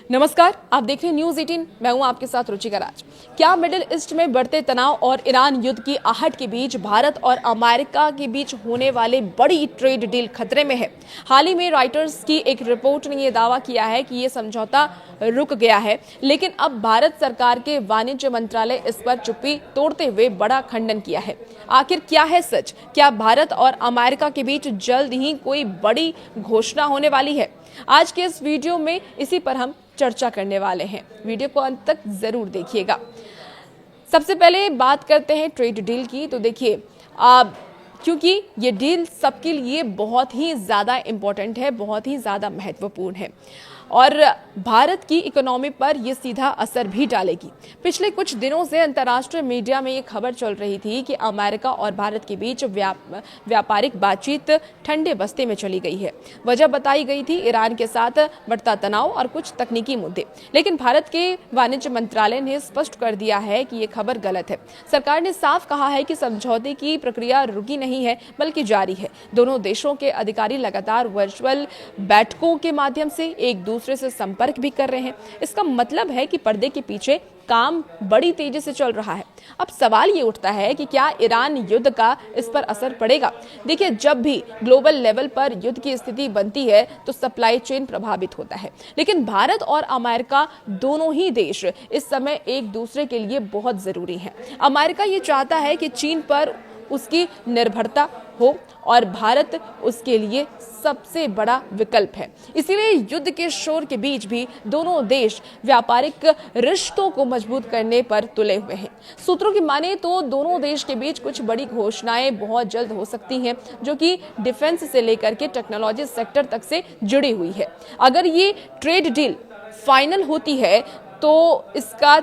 नमस्कार, आप देख रहे हैं न्यूज 18। मैं हूं आपके साथ रुचिका राज। क्या मिडिल ईस्ट में बढ़ते तनाव और ईरान युद्ध की आहट के बीच भारत और अमेरिका के बीच होने वाले बड़ी ट्रेड डील खतरे में है? हाल ही में रॉयटर्स की एक रिपोर्ट ने यह दावा किया है कि यह समझौता रुक गया है, लेकिन अब भारत सरकार के वाणिज्य मंत्रालय इस पर चुप्पी तोड़ते हुए बड़ा खंडन किया है। आखिर क्या है सच? क्या भारत और अमेरिका के बीच जल्द ही कोई बड़ी घोषणा होने वाली है? आज के इस वीडियो में इसी पर हम चर्चा करने वाले हैं। वीडियो को अंत तक जरूर देखिएगा। सबसे पहले बात करते हैं ट्रेड डील की। तो देखिए, क्योंकि ये डील सबके लिए बहुत ही ज्यादा इंपॉर्टेंट है, बहुत ही ज्यादा महत्वपूर्ण है और भारत की इकोनॉमी पर यह सीधा असर भी डालेगी। पिछले कुछ दिनों से अंतर्राष्ट्रीय मीडिया में ये खबर चल रही थी कि अमेरिका और भारत के बीच व्यापारिक बातचीत ठंडे बस्ते में चली गई है। वजह बताई गई थी ईरान के साथ बढ़ता तनाव और कुछ तकनीकी मुद्दे, लेकिन भारत के वाणिज्य मंत्रालय ने स्पष्ट कर दिया है कि ये खबर गलत है। सरकार ने साफ कहा है कि समझौते की प्रक्रिया रुकी नहीं है, बल्कि जारी है। दोनों देशों के अधिकारी लगातार वर्चुअल बैठकों के माध्यम से एक दूसरे से संपर्क भी कर रहे हैं। इसका मतलब है कि पर्दे के पीछे काम बड़ी तेजी से चल रहा है। अब सवाल ये उठता है कि क्या ईरान युद्ध का इस पर असर पड़ेगा? देखिए, जब भी ग्लोबल लेवल पर युद्ध की स्थिति बनती है तो सप्लाई चेन प्रभावित होता है, लेकिन भारत और अमेरिका दोनों ही देश इस समय एक दूसरे के लिए बहुत जरूरी हैं। अमेरिका ये चाहता है कि चीन पर उसकी निर्भरता हो और भारत उसके लिए सबसे बड़ा विकल्प है। इसीलिए युद्ध के शोर के बीच भी दोनों देश व्यापारिक रिश्तों को मजबूत करने पर तुले हुए हैं। सूत्रों की माने तो दोनों देश के बीच कुछ बड़ी घोषणाएं बहुत जल्द हो सकती हैं, जो कि डिफेंस से लेकर के टेक्नोलॉजी सेक्टर तक से जुड़ी हुई है। अगर ये ट्रेड डील फाइनल होती है तो इसका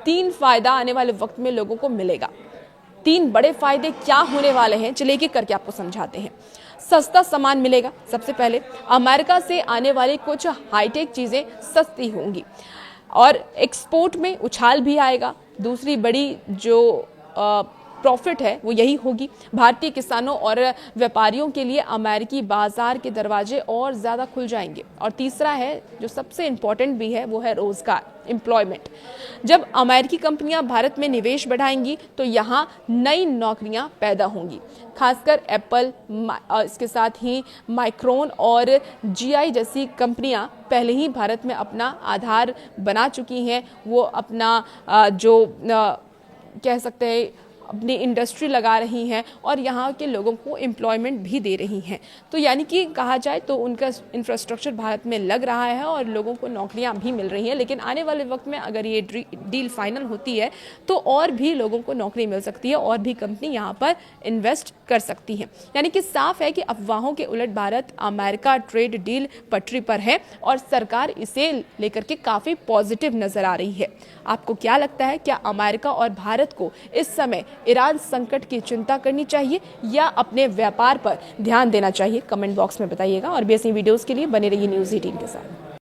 3 फायदा आने वाले वक्त में लोगों को मिलेगा। 3 बड़े फायदे क्या होने वाले हैं, चलिए एक एक करके आपको समझाते हैं। सस्ता सामान मिलेगा। सबसे पहले अमेरिका से आने वाली कुछ हाईटेक चीजें सस्ती होंगी और एक्सपोर्ट में उछाल भी आएगा। दूसरी बड़ी जो प्रॉफिट है वो यही होगी। भारतीय किसानों और व्यापारियों के लिए अमेरिकी बाजार के दरवाजे और ज्यादा खुल जाएंगे। और तीसरा है, जो सबसे इंपॉर्टेंट भी है, वो है रोजगार, एम्प्लॉयमेंट। जब अमेरिकी कंपनियां भारत में निवेश बढ़ाएंगी तो यहां नई नौकरियां पैदा होंगी। खासकर एप्पल, इसके साथ ही माइक्रोन और जीआई जैसी कंपनियां पहले ही भारत में अपना आधार बना चुकी हैं। वो अपना जो कह सकते हैं अपनी इंडस्ट्री लगा रही हैं और यहाँ के लोगों को एम्प्लॉयमेंट भी दे रही हैं। तो यानी कि कहा जाए तो उनका इंफ्रास्ट्रक्चर भारत में लग रहा है और लोगों को नौकरियाँ भी मिल रही हैं। लेकिन आने वाले वक्त में अगर ये डील फाइनल होती है तो और भी लोगों को नौकरी मिल सकती है और भी कंपनी यहाँ पर इन्वेस्ट कर सकती हैं। यानी कि साफ है कि अफवाहों के उलट भारत अमेरिका ट्रेड डील पटरी पर है और सरकार इसे लेकर के काफ़ी पॉजिटिव नजर आ रही है। आपको क्या लगता है, क्या अमेरिका और भारत को इस समय ईरान संकट की चिंता करनी चाहिए या अपने व्यापार पर ध्यान देना चाहिए? कमेंट बॉक्स में बताइएगा और भी ऐसी वीडियोस के लिए बने रहिए न्यूज़ 18 के साथ।